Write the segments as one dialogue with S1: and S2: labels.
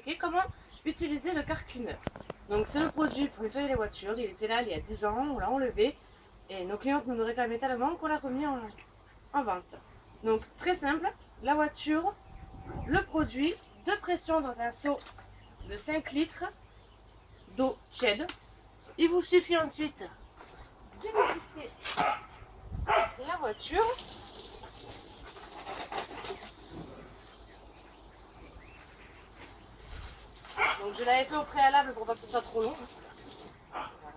S1: expliquer comment utiliser le car cleaner. Donc c'est le produit pour nettoyer les voitures, il était là il y a 10 ans, on l'a enlevé et nos clients nous le réclamaient tellement qu'on l'a remis en vente. Donc très simple, la voiture, le produit, de pression dans un seau de 5 litres d'eau tiède. Il vous suffit ensuite d'humidifier la voiture. Donc je l'avais fait au préalable pour pas que ce soit trop long.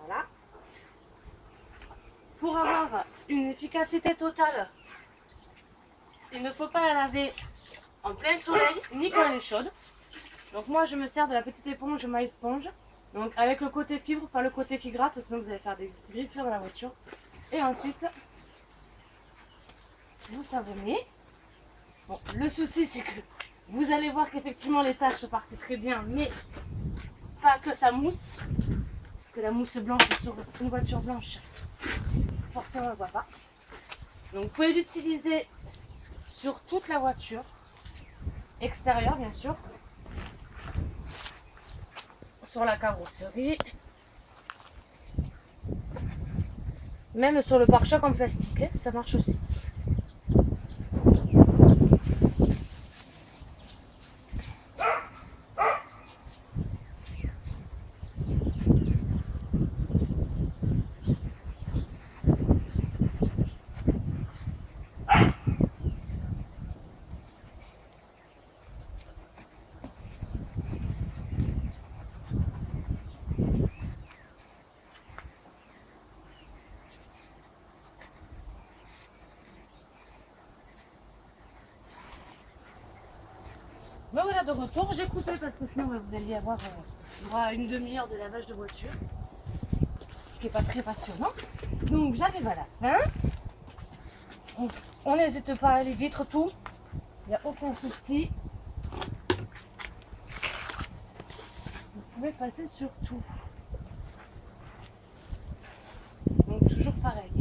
S1: Voilà. Pour avoir une efficacité totale, il ne faut pas la laver en plein soleil ni quand elle est chaude. Donc moi je me sers de la petite éponge My Sponge. Donc avec le côté fibre, pas le côté qui gratte, sinon vous allez faire des griffures dans la voiture. Et ensuite, vous savonnez. Bon, le souci c'est que vous allez voir qu'effectivement les taches partent très bien, mais pas que ça mousse. Parce que la mousse blanche sur une voiture blanche, forcément on ne voit pas. Donc vous pouvez l'utiliser sur toute la voiture, extérieure bien sûr, sur la carrosserie, même sur le pare-choc en plastique, ça marche aussi. Me voilà de retour, j'ai coupé parce que sinon vous alliez avoir une demi-heure de lavage de voiture, ce qui n'est pas très passionnant. Donc j'arrive à la fin. On n'hésite pas à les vitres, tout, il n'y a aucun souci. Vous pouvez passer sur tout. Donc toujours pareil.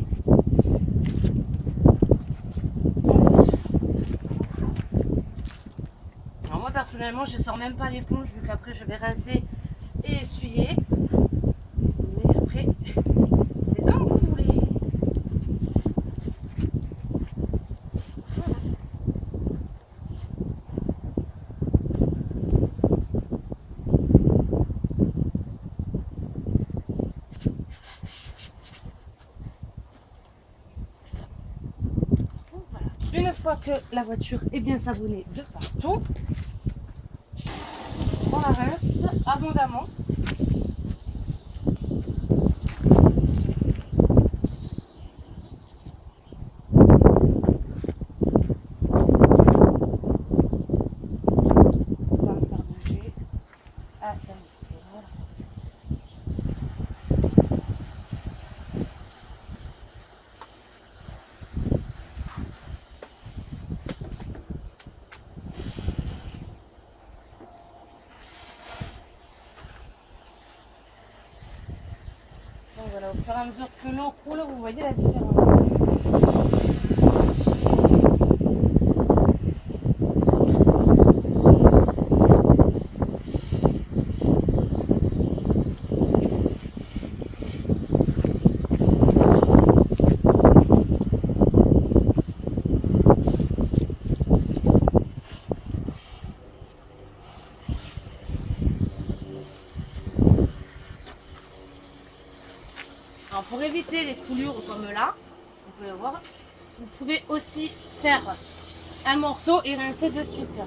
S1: Alors moi personnellement je ne sors même pas l'éponge vu qu'après je vais rincer et essuyer. Mais après c'est comme vous voulez. Voilà. Une fois que la voiture est bien savonnée de partout, on la rince abondamment. On va le faire bouger. Ah, ça me fait mal. Donc voilà, au fur et à mesure que l'eau coule, vous voyez la différence. Alors pour éviter les coulures comme là, vous pouvez voir, vous pouvez aussi faire un morceau et rincer de suite.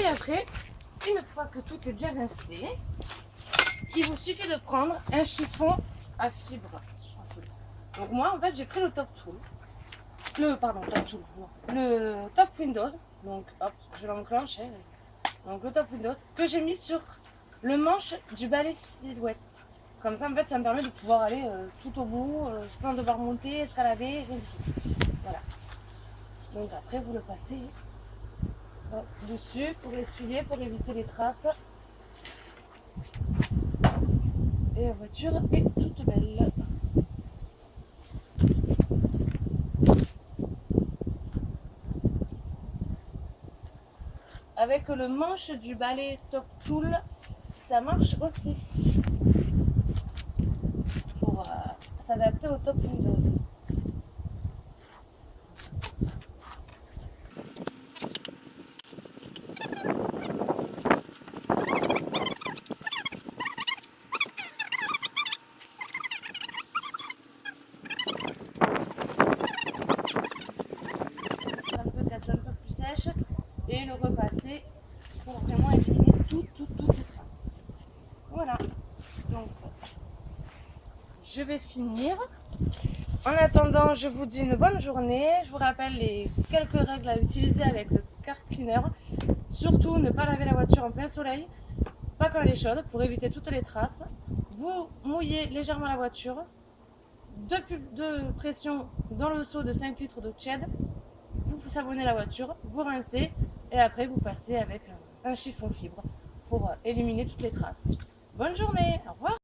S1: Et après, une fois que tout est bien rincé, il vous suffit de prendre un chiffon à fibre. Donc moi en fait j'ai pris le Top Tool. Le Top Windows. Donc hop, je l'enclenche. Donc le Top Windows que j'ai mis sur le manche du balai silhouette. Comme ça en fait ça me permet de pouvoir aller tout au bout sans devoir monter, escalader, rien du tout. Voilà. Donc après vous le passez dessus pour essuyer, pour éviter les traces. Et la voiture est toute belle. Avec le manche du balai Top Tool, ça marche aussi pour s'adapter au Top Windows. Un peu qu'elle soit un peu plus sèche et le repasser pour vraiment éliminer toutes les traces. Voilà, donc je vais finir. En attendant, je vous dis une bonne journée. Je vous rappelle les quelques règles à utiliser avec le car cleaner. Surtout ne pas laver la voiture en plein soleil, pas quand elle est chaude pour éviter toutes les traces. Vous mouillez légèrement la voiture, de pression dans le seau de 5 litres d'eau tiède. Vous savonnez la voiture, vous rincez et après vous passez avec un chiffon fibre pour éliminer toutes les traces. Bonne journée, au revoir.